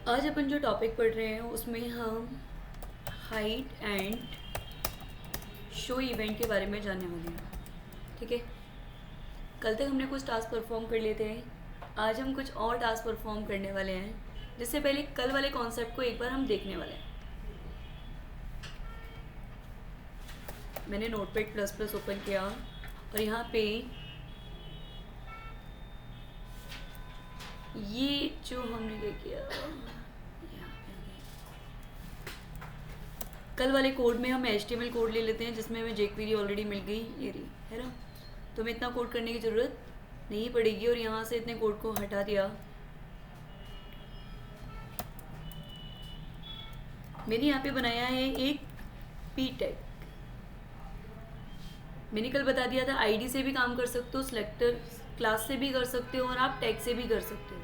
आज अपन जो टॉपिक पढ़ रहे हैं उसमें हम हाइड एंड शो इवेंट के बारे में जानने वाले हैं। ठीक है, कल तक हमने कुछ टास्क परफॉर्म कर लिए थे। आज हम कुछ और टास्क परफॉर्म करने वाले हैं, जिससे पहले कल वाले कॉन्सेप्ट को एक बार हम देखने वाले हैं। मैंने नोटपैड प्लस प्लस ओपन किया और यहाँ पे ये जो हमने क्या किया, कल वाले कोड में हम HTML कोड ले लेते हैं जिसमें हमें jQuery ऑलरेडी मिल गई, ये रही है ना। तो हमें इतना कोड करने की ज़रूरत नहीं पड़ेगी और यहाँ से इतने कोड को हटा दिया। मैंने यहाँ पे बनाया है एक p टैग। मैंने कल बता दिया था ID से भी काम कर सकते हो, सिलेक्टर क्लास से भी कर सकते हो और आप टैग से भी कर सकते हो,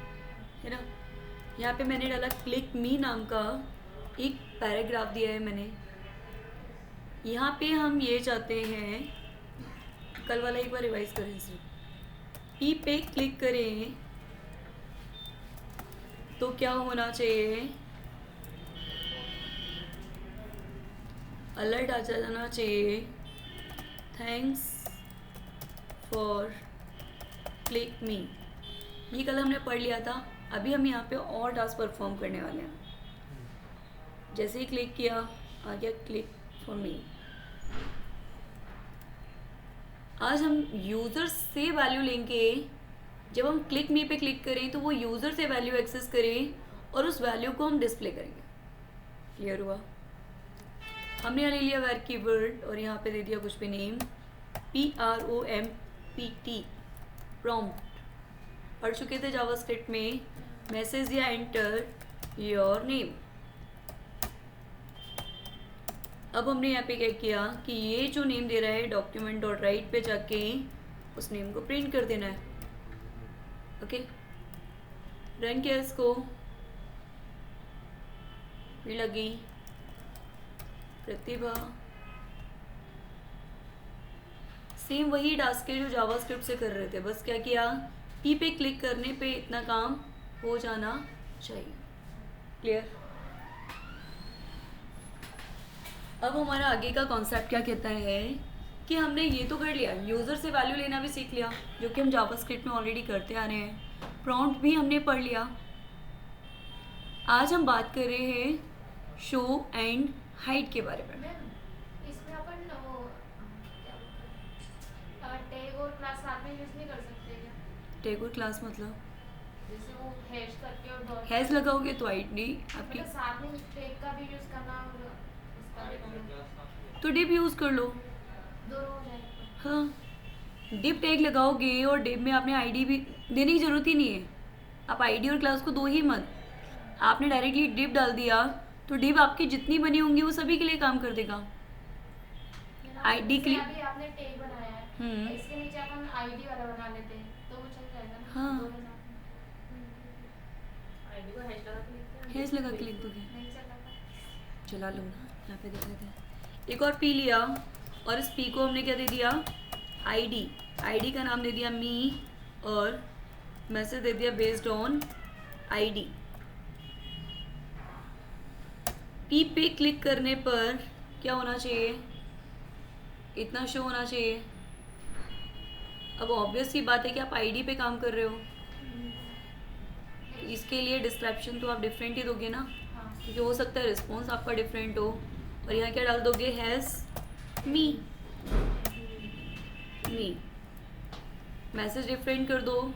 है ना। यहाँ पे मैंने डाला क्लिक मी नाम का एक पैराग्राफ दिया है मैंने। यहाँ पे हम ये चाहते हैं, कल वाला एक बार रिवाइज करें इसे। पी पे क्लिक करें तो क्या होना चाहिए, अलर्ट आ जाना चाहिए, थैंक्स फॉर क्लिक मी। ये कल हमने पढ़ लिया था। अभी हम यहाँ पे और टास्क परफॉर्म करने वाले हैं। जैसे ही क्लिक किया आ गया क्लिक फॉर मी। आज हम यूज़र से वैल्यू लेंगे। जब हम क्लिक मी पे क्लिक करें तो वो यूज़र से वैल्यू एक्सेस करें और उस वैल्यू को हम डिस्प्ले करेंगे। क्लियर हुआ। हमने यहाँ ले लिया वेर कीवर्ड और यहाँ पे दे दिया कुछ भी नेम, PROMPT, प्रॉम्प्ट। पढ़ चुके थे जावास्क्रिप्ट में, मैसेज या एंटर योर नेम। अब हमने यहाँ पे क्या किया कि ये जो नेम दे रहा है डॉक्यूमेंट डॉट राइट पे जाके उस नेम को प्रिंट कर देना है। ओके, रन किया इसको, फिर लगी प्रतिभा। सेम वही टास्क है जो जावास्क्रिप्ट से कर रहे थे, बस क्या किया, पी पे क्लिक करने पे इतना काम हो जाना चाहिए। क्लियर। अब हमारा आगे का कॉन्सेप्ट क्या कहता है कि हमने ये तो कर लिया, यूज़र से वैल्यू लेना भी सीख लिया जो कि हम जावास्क्रिप्ट में ऑलरेडी करते आ रहे हैं। प्रॉम्प्ट भी हमने पढ़ लिया। आज हम बात कर रहे हैं शो एंड हाइड के बारे में। इसमें अपन टैग और क्लास साथ में यूज नहीं कर सकते क्या? टैग और क्लास मतलब जैसे वो हैश करके और डॉट हैश लगाओगे तो आईडी आपकी, मतलब साथ में टैग का भी यूज करना और इसका भी करना, तो डिप यूज़ कर लो। दोनों हो जाएगा। हाँ, डिप टैग लगाओगे और डिप में आपने आईडी भी देने की ज़रूरत ही नहीं है। आप आईडी और क्लास को दो ही मत, आपने डायरेक्टली डिप डाल दिया तो डिप आपकी जितनी बनी होंगी वो सभी के लिए काम कर देगा। आईडी जैसे क्लिक, अभी आपने टैग बनाया है, इसके नीचे अपन आईडी वाला बना लेते हैं तो वो चल जाएगा ना। हाँ। दोनों साथ में। आईडी को हैश लगा के लिखते हैं, हैश लगा के लिख दोगे, नहीं चलेगा। चला लो ना, यहाँ पे देख लेते हैं। एक और पी लिया और इस पी को हमने क्या दे दिया, आईडी। आईडी का नाम दे दिया मी और मैसेज दे दिया बेस्ड ऑन आईडी। पी पे क्लिक करने पर क्या होना चाहिए, इतना शो होना चाहिए। अब ऑब्वियस सी बात है कि आप आईडी पे काम कर रहे हो, तो इसके लिए डिस्क्रिप्शन तो आप डिफरेंट ही दोगे ना, क्योंकि हो सकता है रिस्पॉन्स आपका डिफरेंट हो। और यहाँ क्या डाल दोगे, has me, me. Message different कर दो,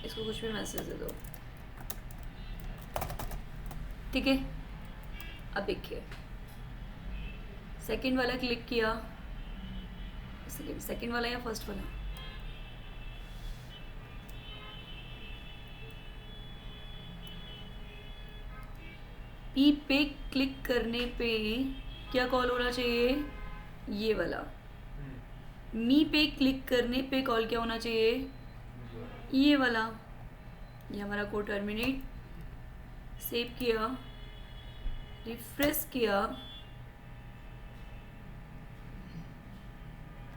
इसको कुछ भी मैसेज दे दो। ठीक है, अब देखिए सेकंड वाला क्लिक किया, सेकंड वाला या फर्स्ट वाला, पी पे क्लिक करने पे क्या कॉल होना चाहिए, ये वाला। मी पे क्लिक करने पे कॉल क्या होना चाहिए, ये वाला। ये हमारा कोड टर्मिनेट, सेव किया, रिफ्रेश किया,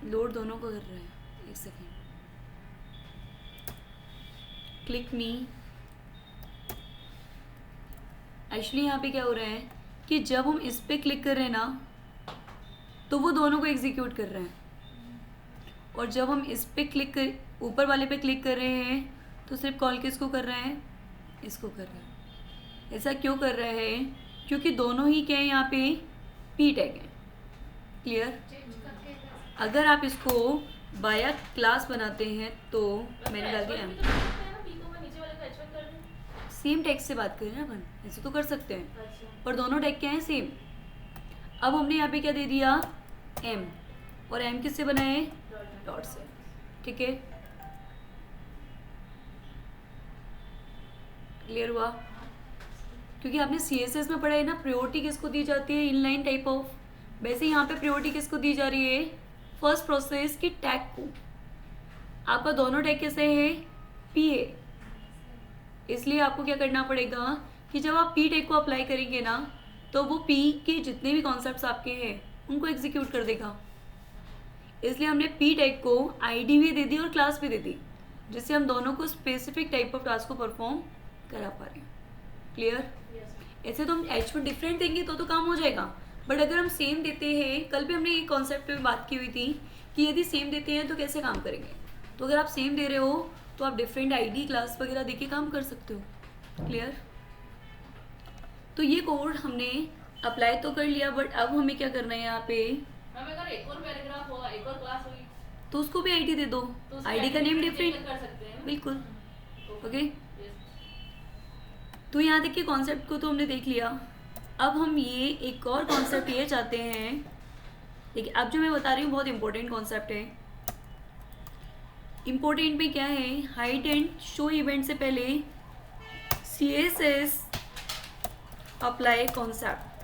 लोड दोनों को कर रहा है, एक सेकेंड। क्लिक मी। एक्चुअली यहाँ पे क्या हो रहा है कि जब हम इस पे क्लिक कर रहे हैं ना तो वो दोनों को एग्जीक्यूट कर रहे हैं, और जब हम इस पे क्लिक कर ऊपर वाले पे क्लिक कर रहे हैं तो सिर्फ कॉल किसको कर रहे हैं, इसको कर रहे हैं। ऐसा क्यों कर रहे हैं, क्योंकि दोनों ही क्या है यहाँ पे पी टैग है। क्लियर? चेंज करके अगर आप इसको बाया क्लास बनाते हैं तो मैंने डाल दिया H1 भी तो कर सकते हैं ना, P को मैं नीचे वाले का H1 कर दूं। सेम टैग से बात करें ना अपन, ऐसे तो कर सकते हैं, अच्छा पर दोनों टैग क्या है सेम। अब हमने यहाँ पे क्या दे दिया, एम, और एम किससे बनाए, डॉट से। ठीक है, क्लियर हुआ? क्योंकि आपने CSS में पढ़ा है ना, प्रायोरिटी किसको दी जाती है, इनलाइन टाइप ऑफ। वैसे यहाँ पे प्रायोरिटी किसको दी जा रही है, फर्स्ट प्रोसेस की टैग को। आपका दोनों टैग कैसे है, पी है, इसलिए आपको क्या करना पड़ेगा कि जब आप पी टैग को अप्लाई करेंगे ना तो वो पी के जितने भी कॉन्सेप्ट्स आपके हैं उनको एग्जीक्यूट कर देगा। इसलिए हमने पी टैग को आईडी भी दे दी और क्लास भी दे दी, जिससे हम दोनों को स्पेसिफिक टाइप ऑफ टास्क को परफॉर्म करा पा रहे हैं। क्लियर? ऐसे तो हम H1 डिफरेंट देंगे तो काम हो जाएगा, बट अगर हम सेम देते हैं, कल भी हमने एक कॉन्सेप्ट पे बात की हुई थी कि यदि सेम देते हैं तो कैसे काम करेंगे। तो अगर आप सेम दे रहे हो तो आप डिफरेंट आईडी क्लास वगैरह दे के काम कर सकते हो। क्लियर? तो ये कोड हमने अप्लाई तो कर लिया, बट अब हमें क्या करना है यहाँ पे, मैम अगर एक और पैराग्राफ होगा, एक और क्लास होगी तो उसको भी आईडी दे दो, तो उसकी आईडी का नेम डिफरेंट, कर सकते हैं ना? बिल्कुल। Okay, Yes. तो यहाँ तक के कॉन्सेप्ट को तो हमने देख लिया। अब हम ये एक और कॉन्सेप्ट ये चाहते हैं, देखिए अब जो मैं बता रही हूँ बहुत इंपॉर्टेंट कॉन्सेप्ट है। इम्पोर्टेंट में क्या है, हाइड एंड शो इवेंट से पहले CSS अप्लाई कॉन्सेप्ट।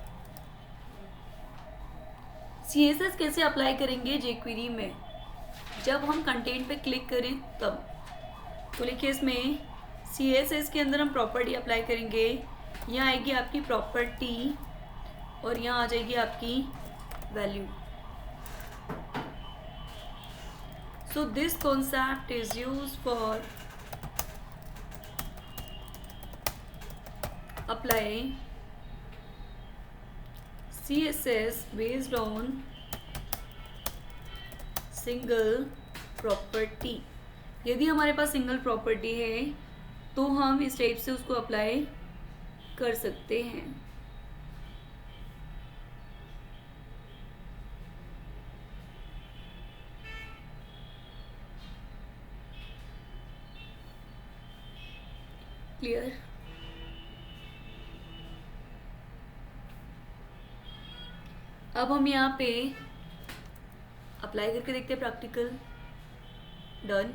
CSS कैसे अप्लाई करेंगे jQuery में, जब हम कंटेंट पे क्लिक करें तब। तो लिखिए इसमें CSS के अंदर हम प्रॉपर्टी अप्लाई करेंगे। यहाँ आएगी आपकी प्रॉपर्टी और यहाँ आ जाएगी आपकी value. So this concept is use for apply CSS based on single property. यदि हमारे पास सिंगल प्रॉपर्टी है तो हम इस टाइप से उसको अप्लाई कर सकते हैं। क्लियर? अब हम यहाँ पे अप्लाई करके देखते हैं प्रैक्टिकल। डन।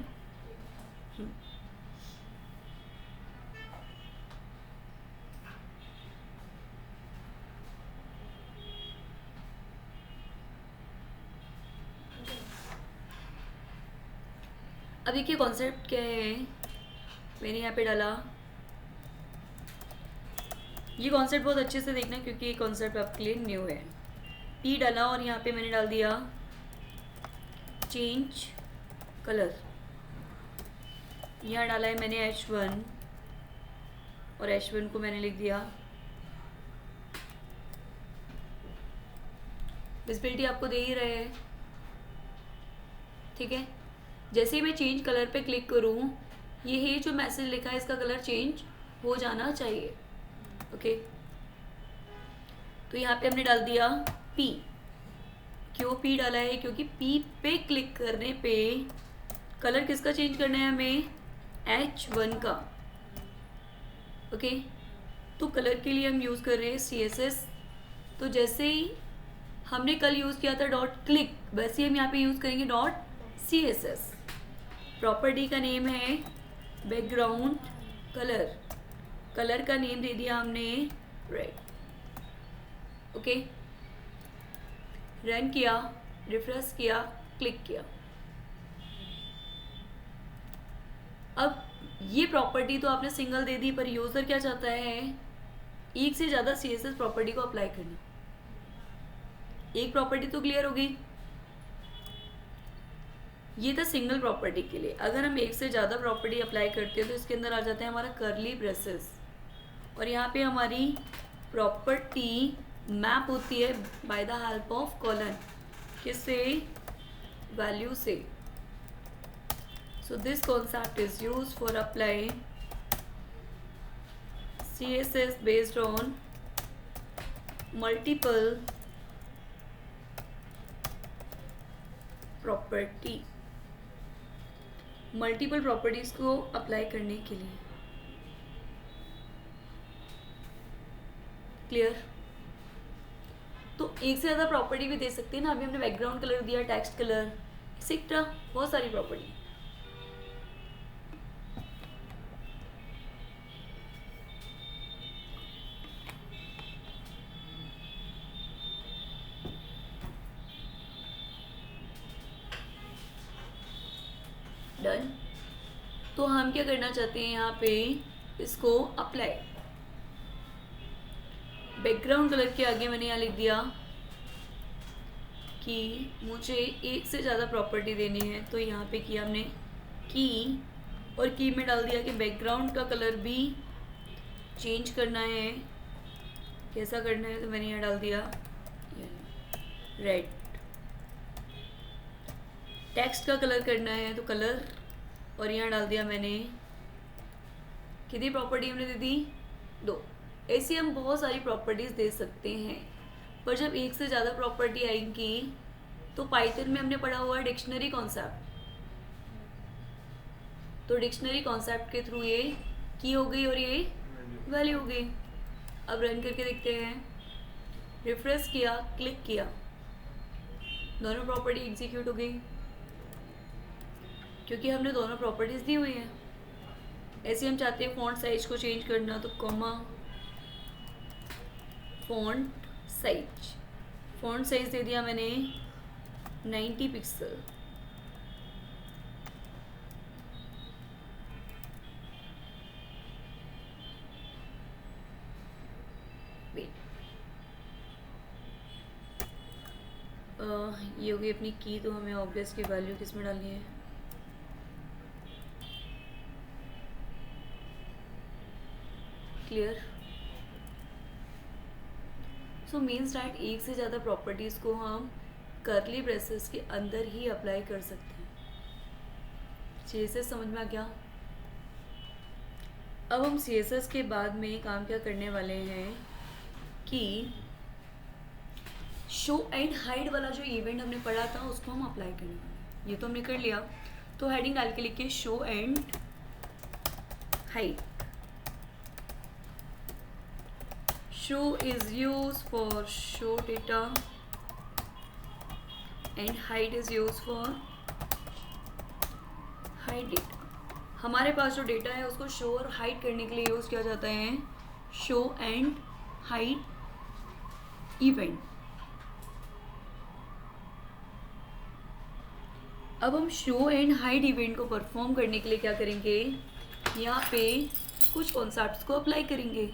अब देखिए कॉन्सेप्ट क्या है, मैंने यहाँ पे डाला। ये कॉन्सेप्ट बहुत अच्छे से देखना क्योंकि ये कॉन्सेप्ट आपके लिए न्यू है। पी डाला और यहाँ पे मैंने डाल दिया चेंज कलर। यहाँ डाला है मैंने H1 और H1 को मैंने लिख दिया। विजिबिलिटी आपको दे ही रहे हैं, ठीक है। जैसे ही मैं चेंज कलर पे क्लिक करूँ, ये जो मैसेज लिखा है इसका कलर चेंज हो जाना चाहिए। ओके, तो यहाँ पे हमने डाल दिया P। क्यों P डाला है? क्योंकि P पे क्लिक करने पे कलर किसका चेंज करना है हमें, H1 का। ओके, तो कलर के लिए हम यूज़ कर रहे हैं CSS। तो जैसे ही हमने कल यूज़ किया था डॉट क्लिक, वैसे ही हम यहाँ पे यूज़ करेंगे डॉट CSS। प्रॉपर्टी का नेम है बैकग्राउंड कलर, कलर का नेम दे दिया हमने रेड। ओके, रन किया, रिफ्रेश किया, क्लिक किया। अब ये प्रॉपर्टी तो आपने सिंगल दे दी, पर यूज़र क्या चाहता है, एक से ज़्यादा CSS प्रॉपर्टी को अप्लाई करना। एक प्रॉपर्टी तो क्लियर हो गई। ये था सिंगल प्रॉपर्टी के लिए। अगर हम एक से ज़्यादा प्रॉपर्टी अप्लाई करते हैं तो इसके अंदर आ जाता है हमारा कर्ली ब्रेसेस, और यहाँ पे हमारी प्रॉपर्टी मैप होती है by the help of colon, किससे, वैल्यू से। So this concept is use for apply CSS based on multiple property, multiple properties को अप्लाई करने के लिए। क्लियर? तो एक से ज़्यादा प्रॉपर्टी भी दे सकते हैं ना। अभी हमने बैकग्राउंड कलर दिया, टेक्स्ट कलर, एक्सेट्रा, बहुत सारी प्रॉपर्टी। डन। तो हम क्या करना चाहते हैं यहाँ पे, इसको अप्लाई। बैकग्राउंड कलर के आगे मैंने यहाँ लिख दिया कि मुझे एक से ज़्यादा प्रॉपर्टी देनी है, तो यहाँ पे किया हमने की, और की में डाल दिया कि बैकग्राउंड का कलर भी चेंज करना है। कैसा करना है, तो मैंने यहाँ डाल दिया रेड। टेक्स्ट का कलर करना है तो कलर, और यहाँ डाल दिया मैंने, कितनी प्रॉपर्टी हमने दे दी, 2। ऐसी हम बहुत सारी प्रॉपर्टीज दे सकते हैं, पर जब एक से ज़्यादा प्रॉपर्टी आएंगी तो पाइथन में हमने पढ़ा हुआ है डिक्शनरी कॉन्सेप्ट, तो डिक्शनरी कॉन्सेप्ट के थ्रू ये की हो गई और ये वैल्यू हो गई। अब रन करके देखते हैं। रिफ्रेश किया, क्लिक किया, दोनों प्रॉपर्टी एग्जीक्यूट हो गई, क्योंकि हमने दोनों प्रॉपर्टीज दी हुई हैं। ऐसे हम चाहते हैं फॉन्ट साइज को चेंज करना, तो comma font size, font size दे दिया मैंने 90 पिक्सल। ये हो गई अपनी की, तो हमें ऑब्वियस की वैल्यू किस में डालनी है, क्लियर? सो मीन्स डैट एक से ज़्यादा प्रॉपर्टीज़ को हम कर्ली ब्रेसेस के अंदर ही अप्लाई कर सकते हैं। CSS समझ में आ गया? अब हम CSS के बाद में काम क्या करने वाले हैं कि शो एंड हाइड वाला जो इवेंट हमने पढ़ा था उसको हम अप्लाई करने वाले हैं। ये तो हमने कर लिया, तो हेडिंग डाल के लिखिए show and hide. Show is used for show data and hide is used for hide data। हमारे पास जो डेटा है उसको शो और हाइड करने के लिए यूज़ किया जाता है शो एंड हाइड इवेंट। अब हम शो एंड हाइड इवेंट को परफॉर्म करने के लिए क्या करेंगे, यहाँ पे कुछ कॉन्सेप्ट्स को अप्लाई करेंगे।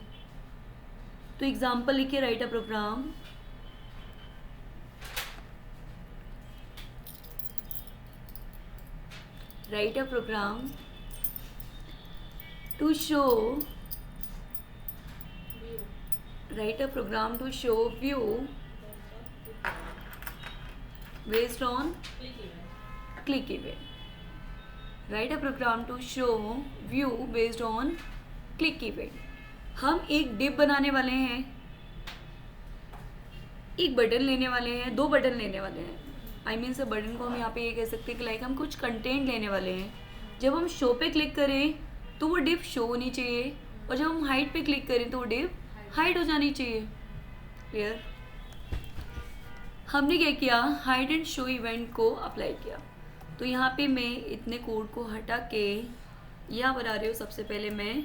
तो एग्जाम्पल लिखिए, write a program to show view based on click event। Write a program to show view based on click event। हम एक डिप बनाने वाले हैं, एक बटन लेने वाले हैं, 2 बटन लेने वाले हैं। आई मीन से बटन को हम यहाँ पे ये कह सकते हैं कि लाइक हम कुछ कंटेंट लेने वाले हैं। जब हम शो पे क्लिक करें तो वो डिप शो होनी चाहिए, और जब हम हाइड पे क्लिक करें तो वो डिप हाइड हो जानी चाहिए। क्लियर? हमने क्या किया, हाइड एंड शो इवेंट को अप्लाई किया। तो यहाँ पे मैं इतने कोड को हटा के यहाँ बना रही हूँ सबसे पहले मैं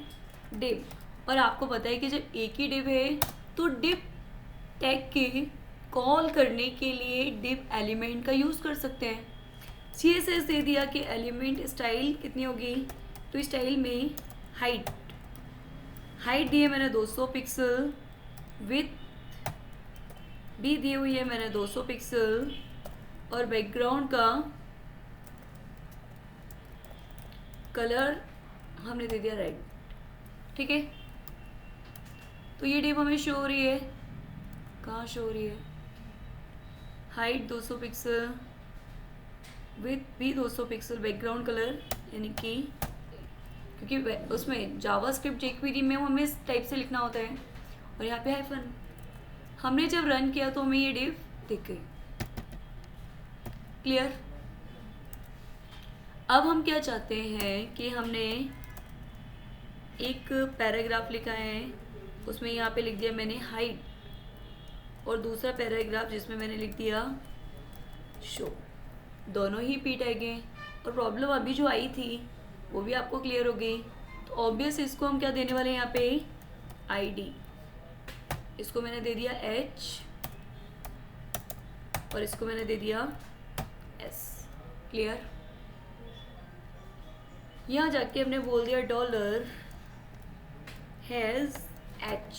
डिप, और आपको पता है कि जब एक ही डिप है तो डिप टैग के कॉल करने के लिए डिप एलिमेंट का यूज़ कर सकते हैं। CSS दे दिया कि एलिमेंट स्टाइल कितनी होगी, तो स्टाइल में हाइट दिए मैंने 200 पिक्सल, विथ भी दी हुई है मैंने 200 पिक्सल, और बैकग्राउंड का कलर हमने दे दिया रेड, ठीक है। तो ये डिप हमें शो हो रही है, कहाँ शो हो रही है, हाइट 200 पिक्सल, विथ भी 200 पिक्सल, बैकग्राउंड कलर यानी कि क्योंकि उसमें जावास्क्रिप्ट jQuery में हमें इस टाइप से लिखना होता है, और यहाँ पे हाइफन। हमने जब रन किया तो हमें ये डिव दिख गई। क्लियर। अब हम क्या चाहते हैं कि हमने एक पैराग्राफ लिखा है, उसमें यहाँ पे लिख दिया मैंने हाइट, और दूसरा पैराग्राफ जिसमें मैंने लिख दिया शो। दोनों ही पी टैग हैं, और प्रॉब्लम अभी जो आई थी वो भी आपको क्लियर हो गई। तो ऑब्वियस इसको हम क्या देने वाले हैं यहाँ पे, आईडी। इसको मैंने दे दिया एच, और इसको मैंने दे दिया एस। क्लियर। यहाँ जाके हमने बोल दिया डॉलर हैज़ एच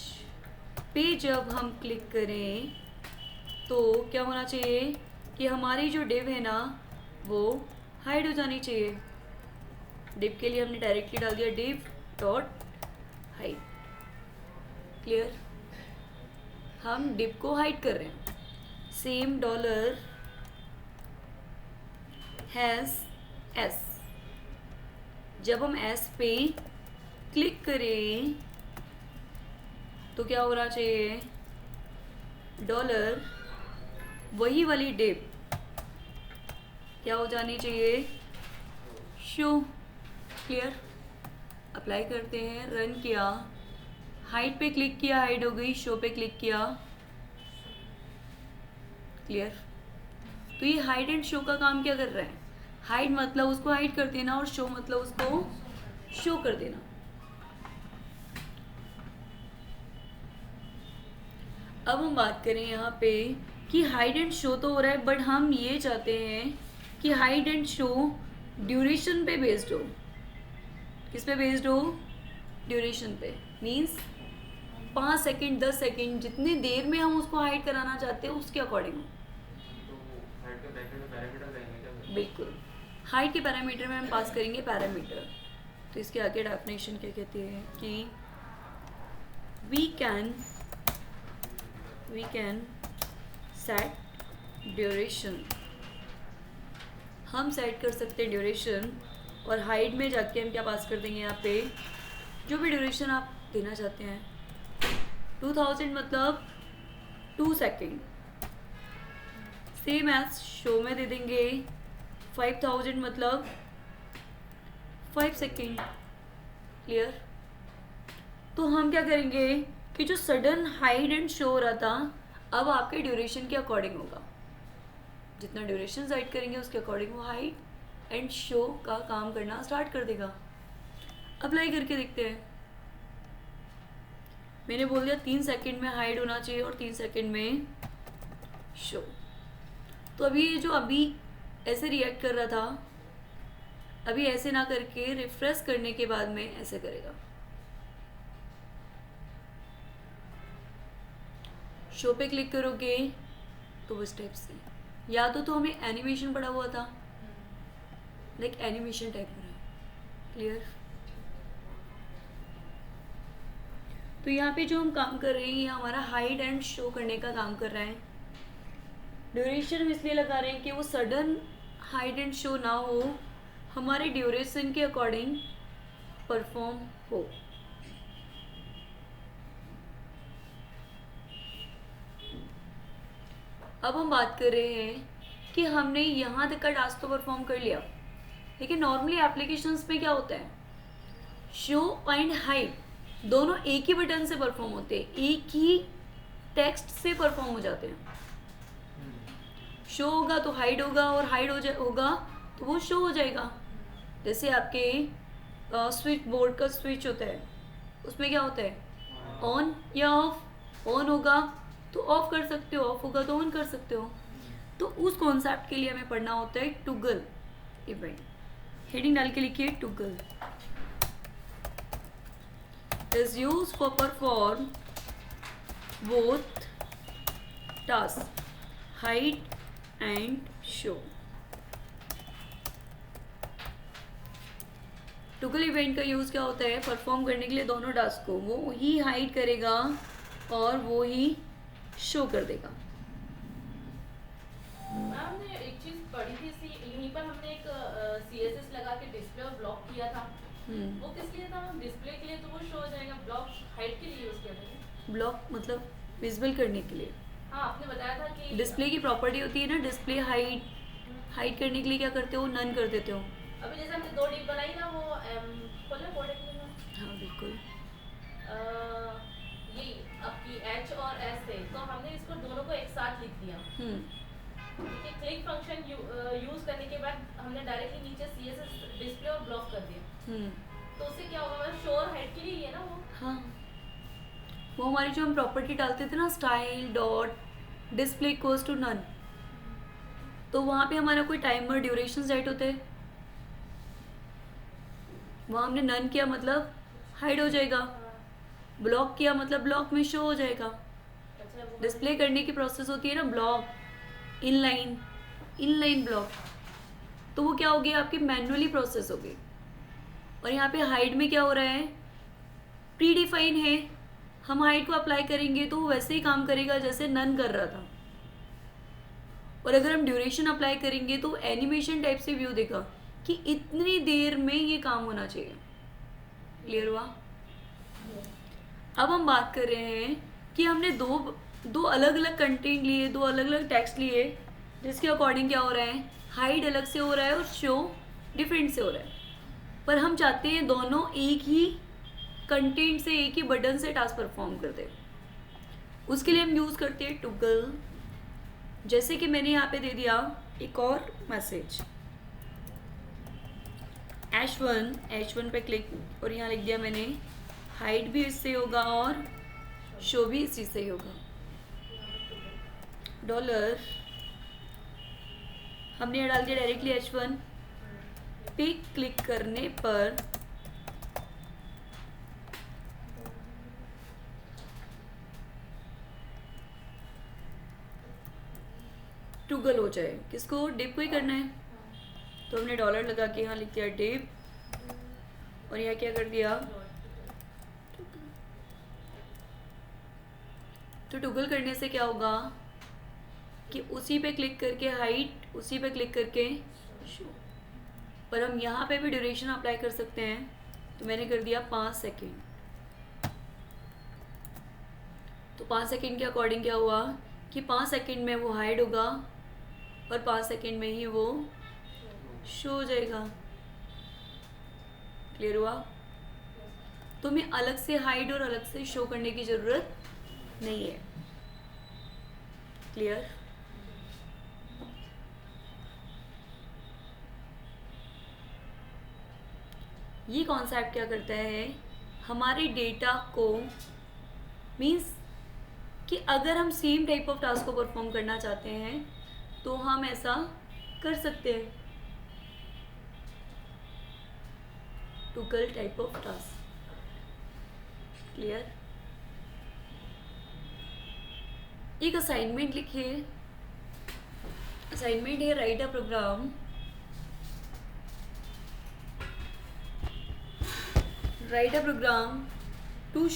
पे जब हम क्लिक करें तो क्या होना चाहिए कि हमारी जो डिव है ना वो हाइड हो जानी चाहिए। डिव के लिए हमने डायरेक्टली डाल दिया डिव डॉट हाइड। क्लियर। हम डिव को हाइड कर रहे हैं। सेम डॉलर हैज़ एस, जब हम एस पे क्लिक करें तो क्या होना चाहिए, डॉलर वही वाली डिव क्या हो जानी चाहिए, शो। क्लियर। अप्लाई करते हैं, रन किया, हाइड पे क्लिक किया, हाइड हो गई, शो पे क्लिक किया। क्लियर। तो ये हाइड एंड शो का काम क्या कर रहा है, हाइड मतलब उसको हाइड कर देना और शो मतलब उसको शो कर देना। अब हम बात करें यहाँ पे कि हाइड एंड शो तो हो रहा है, बट हम ये चाहते हैं कि हाइड एंड शो ड्यूरेशन पे बेस्ड हो। किस पे बेस्ड हो, ड्यूरेशन पे। मीन्स 5 सेकंड 10 सेकंड जितनी देर में हम उसको हाइड कराना चाहते हैं उसके अकॉर्डिंग हो। बिल्कुल। हाइट के पैरामीटर में हम पास करेंगे पैरामीटर। तो इसके आगे डेफिनेशन क्या कहती है कि वी कैन सेट ड्यूरेशन। हम सेट कर सकते हैं ड्यूरेशन, और हाइट में जाके हम क्या पास कर देंगे यहाँ पे, जो भी ड्यूरेशन आप देना चाहते हैं। 2000 मतलब 2 सेकेंड। सेम एज शो में दे देंगे 5000 मतलब 5 सेकेंड। क्लियर। तो हम क्या करेंगे कि जो सडन हाइड एंड शो हो रहा था अब आपके ड्यूरेशन के अकॉर्डिंग होगा। जितना ड्यूरेशन सेट करेंगे उसके अकॉर्डिंग वो हाइड एंड शो का काम करना स्टार्ट कर देगा। अप्लाई करके देखते हैं। मैंने बोल दिया 3 सेकंड में हाइड होना चाहिए और 3 सेकंड में शो। तो अभी ये जो अभी ऐसे रिएक्ट कर रहा था, अभी ऐसे ना करके रिफ्रेश करने के बाद में ऐसे करेगा। शो पे क्लिक करोगे तो उस टाइप से, या तो हमें एनिमेशन पड़ा हुआ था, लाइक एनिमेशन टाइप हो रहा है। क्लियर। तो यहाँ पे जो हम काम कर रहे हैं ये हमारा हाइड एंड शो करने का काम कर रहा है। ड्यूरेशन हम इसलिए लगा रहे हैं कि वो सडन हाइड एंड शो ना हो, हमारे ड्यूरेशन के अकॉर्डिंग परफॉर्म हो। अब हम बात कर रहे हैं कि हमने यहाँ तक का टास्क तो परफॉर्म कर लिया, लेकिन नॉर्मली एप्लीकेशंस में क्या होता है, शो एंड हाइड दोनों एक ही बटन से परफॉर्म होते हैं, एक ही टेक्स्ट से परफॉर्म हो जाते हैं। शो होगा तो हाइड होगा, और हाइड होगा तो वो शो हो जाएगा। जैसे आपके स्विच बोर्ड का स्विच होता है, उसमें क्या होता है, ऑन या ऑफ। ऑन होगा तो ऑफ कर सकते हो, ऑफ होगा तो ऑन कर सकते हो। तो उस कॉन्सेप्ट के लिए हमें पढ़ना होता है टुगल इवेंट। हेडिंग डाल के लिखिए toggle is used for perform both tasks hide and show। Toggle event का यूज़ क्या होता है? परफॉर्म करने के लिए दोनों टास्क को वो ही हाइड करेगा और वो ही शो कर देगा। मैम हमने एक चीज पढ़ी थी यहीं पर हमने एक CSS लगा के डिस्प्ले और ब्लॉक किया था। वो किस लिए था मैम? डिस्प्ले के लिए तो वो शो हो जाएगा, ब्लॉक हाइड के लिए यूज किया था। ब्लॉक मतलब विजिबल करने के लिए। हाँ आपने बताया था कि डिस्प्ले की प्रॉपर्टी होती है ना, डिस्प्ले हाइड करने के लिए क्या करते हो? नन कर देते हो। अभी जैसे हमने 2 डिप बनाई ना, वो खोलना कोड है। हाँ बिल्कुल। यही आपकी H और S थे, तो हमने इसको दोनों को एक साथ लिख दिया। ठीक है, क्लिक फंक्शन यूज करने के बाद हमने डायरेक्टली नीचे CSS डिस्प्ले और ब्लॉक कर दिया। तो उससे क्या होगा मैम? शो और हाइड के लिए ही है ना वो। हाँ, वो हमारी जो हम प्रॉपर्टी डालते थे ना, style dot display equals to none, तो वहाँ पे हमारा कोई टाइमर ड्यूरेशन सेट होते हैं, वहाँ हमने नन किया मतलब हाइड हो जाएगा, ब्लॉक किया मतलब ब्लॉक में शो हो जाएगा। अच्छा वो डिस्प्ले करने की प्रोसेस होती है ना ब्लॉक इनलाइन ब्लॉक, तो वो क्या होगी? आपकी मैन्युअली प्रोसेस होगी। और यहाँ पे हाइड में क्या हो रहा है? प्री डिफाइन है, हम हाइड को अप्लाई करेंगे तो वो वैसे ही काम करेगा जैसे नन कर रहा था। और अगर हम ड्यूरेशन अप्लाई करेंगे तो एनिमेशन टाइप से व्यू देगा कि इतनी देर में ये काम होना चाहिए। क्लियर हुआ? अब हम बात कर रहे हैं कि हमने दो अलग अलग कंटेंट लिए, दो अलग अलग टेक्स्ट लिए, जिसके अकॉर्डिंग क्या हो रहा है? हाइड अलग से हो रहा है और शो डिफरेंट से हो रहा है। पर हम चाहते हैं दोनों एक ही कंटेंट से, एक ही बटन से टास्क परफॉर्म कर दे। उसके लिए हम यूज़ करते हैं टुगल। जैसे कि मैंने यहाँ पे दे दिया एक और मैसेज H1 पे क्लिक, और यहाँ लिख दिया मैंने हाइड भी इससे होगा और शो भी इसी से ही होगा। डॉलर हमने यहाँ डाल दिया डायरेक्टली H1 पे क्लिक करने पर टुगल हो जाए। किसको? डिप को ही करना है, तो हमने डॉलर लगा के यहाँ लिख दिया डिप, और यहाँ क्या कर दिया? तो टुगल करने से क्या होगा कि उसी पे क्लिक करके हाइट, उसी पे क्लिक करके शो। पर हम यहाँ पे भी ड्यूरेशन अप्लाई कर सकते हैं, तो मैंने कर दिया 5 सेकेंड। तो 5 सेकेंड के अकॉर्डिंग क्या हुआ कि 5 सेकेंड में वो हाइड होगा और 5 सेकेंड में ही वो शो हो जाएगा। क्लियर हुआ? तो हमें अलग से हाइड और अलग से शो करने की ज़रूरत नहीं है। क्लियर? ये कॉन्सेप्ट क्या करता है? हमारे डेटा को, मीन्स कि अगर हम सेम टाइप ऑफ टास्क को परफॉर्म करना चाहते हैं तो हम ऐसा कर सकते हैं। Toggle type of task. Clear? एक असाइनमेंट लिखिए। असाइनमेंट है write a program, write a program to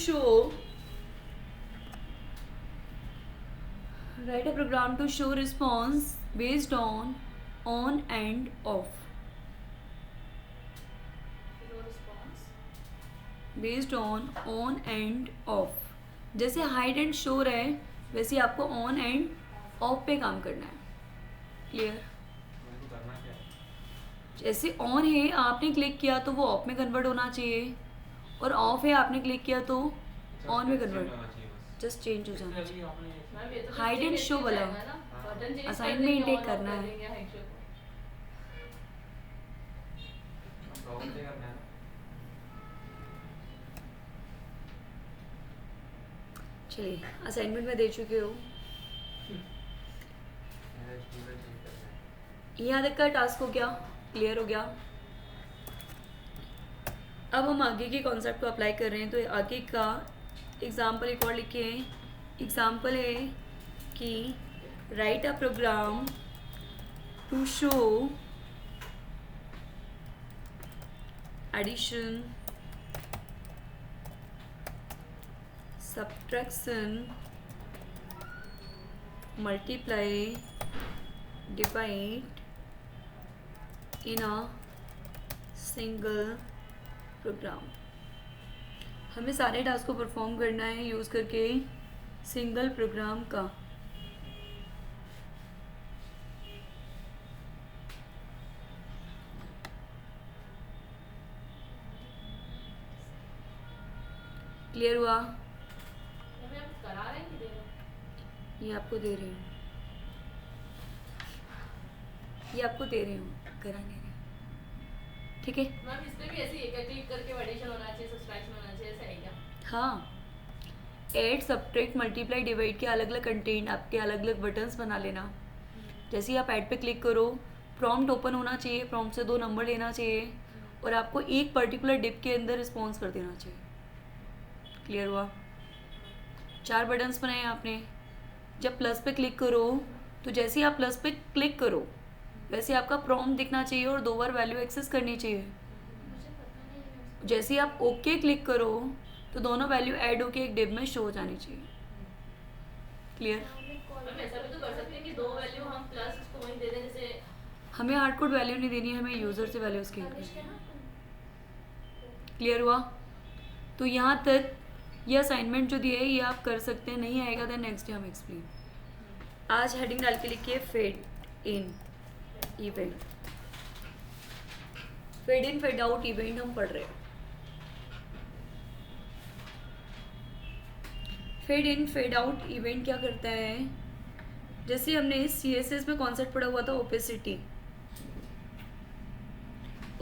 show response based on and off, based on and off। जैसे हाइड एंड शो रहे वैसे आपको ऑन एंड ऑफ पे काम करना है। क्लियर? जैसे ऑन है, आपने क्लिक किया तो वो ऑफ में कन्वर्ट होना चाहिए, और ऑफ है, आपने क्लिक किया तो ऑन में कन्वर्ट, जस्ट चेंज हो जाना चाहिए। हाइड एंड शो वाला असाइनमेंट एक करना है। चलिए, असाइनमेंट में दे चुके हो, यहाँ तक का टास्क हो गया, क्लियर हो गया। अब हम आगे के कॉन्सेप्ट को अप्लाई कर रहे हैं, तो आगे का एग्जाम्पल एक और लिखे। एग्जाम्पल है कि write a program to show addition, subtraction, multiply, divide in a single program। हमें सारे टास्क को परफॉर्म करना है यूज़ करके सिंगल प्रोग्राम का। क्लियर हुआ? हमें आप करा रहे हैं कि दे रहे हैं? ये आपको दे रही हूँ, ये आपको दे रही हूँ, करा नहीं रही, ठीक है? मैम इस पे भी ऐसे ही है, क्लिक करके एडिशन होना चाहिए, सब्सट्रैक्शन होना चाहिए, ऐसा है क्या? हाँ, ऐड, सब्ट्रैक्ट, मल्टीप्लाई, डिवाइड के अलग अलग कंटेंट, आपके अलग अलग बटन्स बना लेना। जैसे ही आप ऐड पे क्लिक करो, प्रॉम्प्ट ओपन होना चाहिए, प्रॉम्प्ट से 2 नंबर लेना चाहिए और आपको एक पर्टिकुलर डिप के अंदर रिस्पॉन्स कर देना चाहिए। क्लियर हुआ? 4 बटन्स बनाए आपने। जब प्लस पे क्लिक करो तो जैसे ही आप प्लस पे क्लिक करो वैसे आपका प्रॉम्प्ट दिखना चाहिए और 2 बार वैल्यू एक्सेस करनी चाहिए। मुझे पता नहीं है। जैसे ही आप ओके क्लिक करो तो दोनों वैल्यू ऐड होके एक डिप में शो हो जानी चाहिए। क्लियर? मैम ऐसा भी तो कर सकते हैं कि 2 वैल्यू हम प्लस उसको वहीं दे दें, जैसे हमें हार्डकोड वैल्यू नहीं देनी, हमें यूज़र से वैल्यूज़ की। तनिष्क है ना? क्लियर हुआ? तो यहाँ तक ये असाइनमेंट जो दिया है ये आप कर सकते हैं, नहीं आएगा तो नेक्स्ट डे हम एक्सप्लेन। आज हेडिंग डाल के लिखिए fade in event. Fade in fade out event हम पढ़ रहे हैं। Fade in fade out event क्या करता है? जैसे हमने CSS में कॉन्सेप्ट पढ़ा हुआ था ओपेसिटी।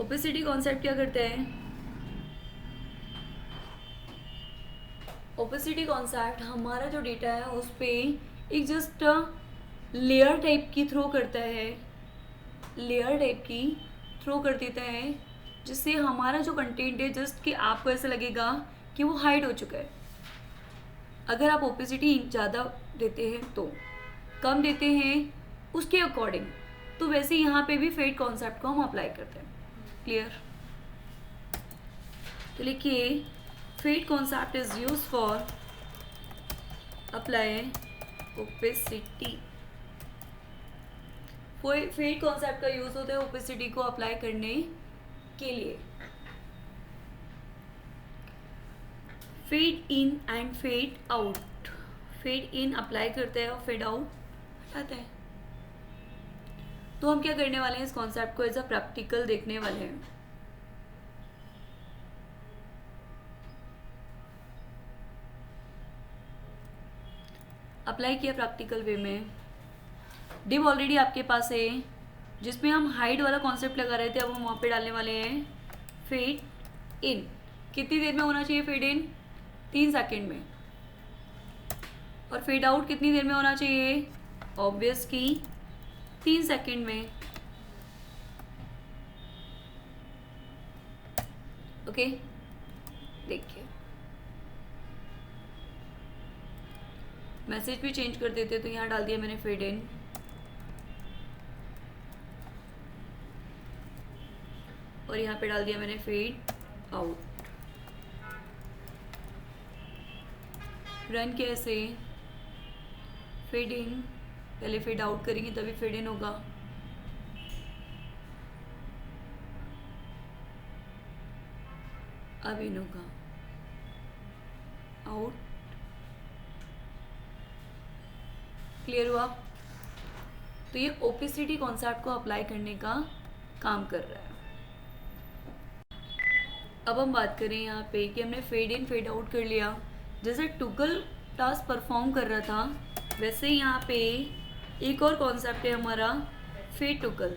ओपेसिटी कॉन्सेप्ट क्या करता है? ओपेसिटी कॉन्सेप्ट हमारा जो डेटा है उस पर एक जस्ट लेयर टाइप की थ्रो करता है, लेयर टाइप की थ्रो कर देता है, जिससे हमारा जो कंटेंट है जस्ट कि आपको ऐसा लगेगा कि वो हाइड हो चुका है। अगर आप ओपेसिटी ज़्यादा देते हैं तो, कम देते हैं उसके अकॉर्डिंग, तो वैसे यहाँ पे भी फेड कॉन्सेप्ट को हम अप्लाई करते हैं। क्लियर? तो लिखिए fade concept is use for apply opacity. Fade concept का यूज होता है ओपेसिटी को अप्लाई करने के लिए। Fade in and fade out. Fade in apply करता है और फेड आउट हटाता है। तो हम क्या करने वाले हैं, इस कॉन्सेप्ट को एज अ प्रैक्टिकल देखने वाले हैं। अप्लाई किया प्रैक्टिकल वे में। डिव ऑलरेडी आपके पास है, जिसमें हम हाइड वाला कॉन्सेप्ट लगा रहे थे, अब हम वहाँ पे डालने वाले हैं फेड इन। कितनी देर में होना चाहिए फेड इन? 3 सेकेंड में। और फेड आउट कितनी देर में होना चाहिए? ऑब्वियस की 3 सेकेंड में। ओके, देखिए मैसेज भी चेंज कर देते तो यहाँ डाल दिया मैंने फेड इन, और यहाँ पे डाल दिया मैंने फेड आउट। रन कैसे? फेड इन पहले फेड आउट करेंगे तभी फेड इन होगा। अब इन होगा, आउट। क्लियर हुआ? तो ये ओपेसिटी कॉन्सेप्ट को अप्लाई करने का काम कर रहा है। अब हम बात करें यहाँ पे कि हमने फेड इन फेड आउट कर लिया, जैसे टुगल टास्क परफॉर्म कर रहा था वैसे ही यहाँ पे एक और कॉन्सेप्ट है हमारा fade toggle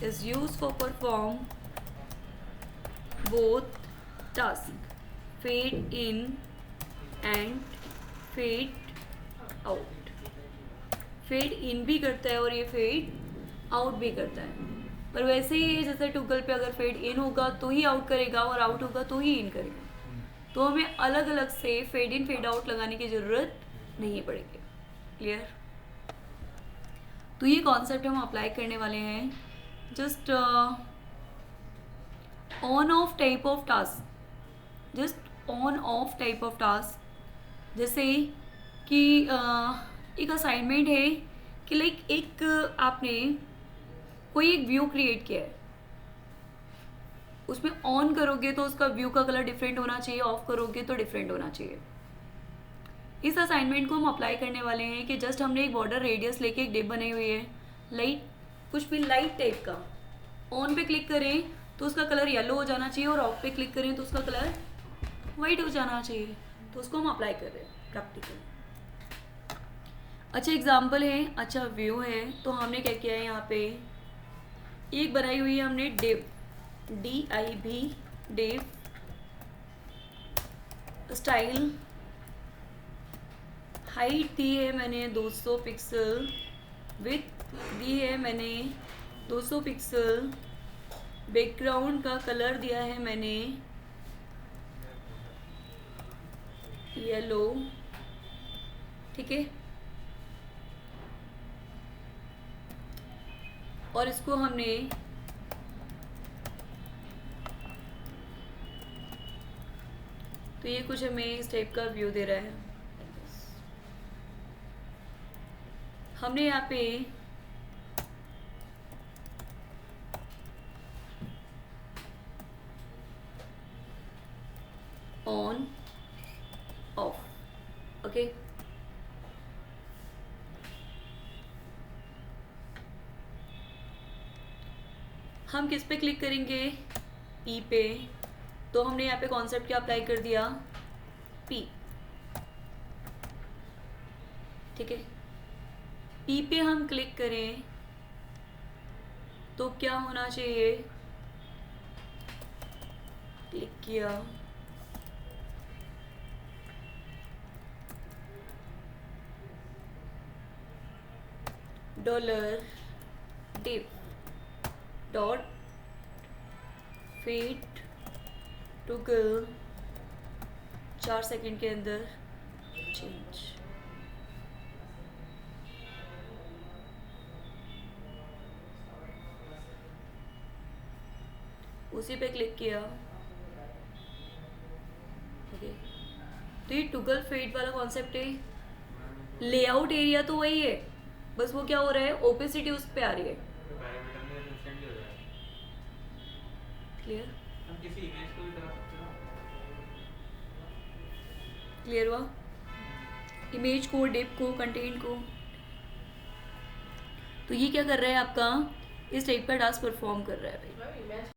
is use for perform both task fade in and fade out. Fade in भी करता है और ये फेड आउट भी करता है, पर वैसे ही जैसे टुगल पे अगर फेड इन होगा तो ही आउट करेगा और आउट होगा तो ही इन करेगा, तो हमें अलग अलग से फेड इन फेड आउट लगाने की ज़रूरत नहीं पड़ेगी। क्लियर? तो ये कॉन्सेप्ट हम अप्लाई करने वाले हैं। Just on off type of task, just on off type of task. जैसे कि एक असाइनमेंट है कि लाइक एक आपने कोई एक व्यू क्रिएट किया है, उसमें ऑन करोगे तो उसका व्यू का कलर डिफरेंट होना चाहिए, ऑफ करोगे तो डिफरेंट होना चाहिए। इस असाइनमेंट को हम अप्लाई करने वाले हैं कि जस्ट हमने एक बॉर्डर रेडियस लेके एक डिप बनाई हुई है, लाइट कुछ भी लाइट टाइप का। ऑन पे क्लिक करें तो उसका कलर येलो हो जाना चाहिए और ऑफ पे क्लिक करें तो उसका कलर वाइट हो जाना चाहिए। तो उसको हम अप्लाई कर रहे हैं प्रैक्टिकल। अच्छा एग्जाम्पल है, अच्छा व्यू है। तो हमने क्या किया है, यहाँ पे एक बनाई हुई है हमने div, DIV div, style, height दी है मैंने 200 पिक्सल, विड्थ दी है मैंने 200 पिक्सल, बैकग्राउंड का कलर दिया है मैंने येलो, ठीक है। और इसको हमने तो ये कुछ हमें इस टाइप का व्यू दे रहा है। हमने यहाँ पे ऑन ऑफ, ओके। हम किस पे क्लिक करेंगे, P पे। तो हमने यहाँ पे कॉन्सेप्ट क्या अप्लाई कर दिया, P, ठीक है। P पे हम क्लिक करें तो क्या होना चाहिए, क्लिक किया, dollar div dot fade toggle 4 second के अंदर चेंज। उसी पे क्लिक किया, ओके। तो ये टुगल फेट वाला कॉन्सेप्ट है। लेआउट एरिया तो वही है, बस वो क्या हो रहा है, ओपेसिटी उस पे आ रही है। पैरामीटर में इंस्टेंट हो जाएगा। क्लियर, हम किसी इमेज को भी करा सकते हैं। क्लियर हुआ, इमेज को, डिप को, कंटेंट को। तो ये क्या कर रहा है आपका, इस टाइप का टास्क परफॉर्म कर रहा है भाई। Ma'am image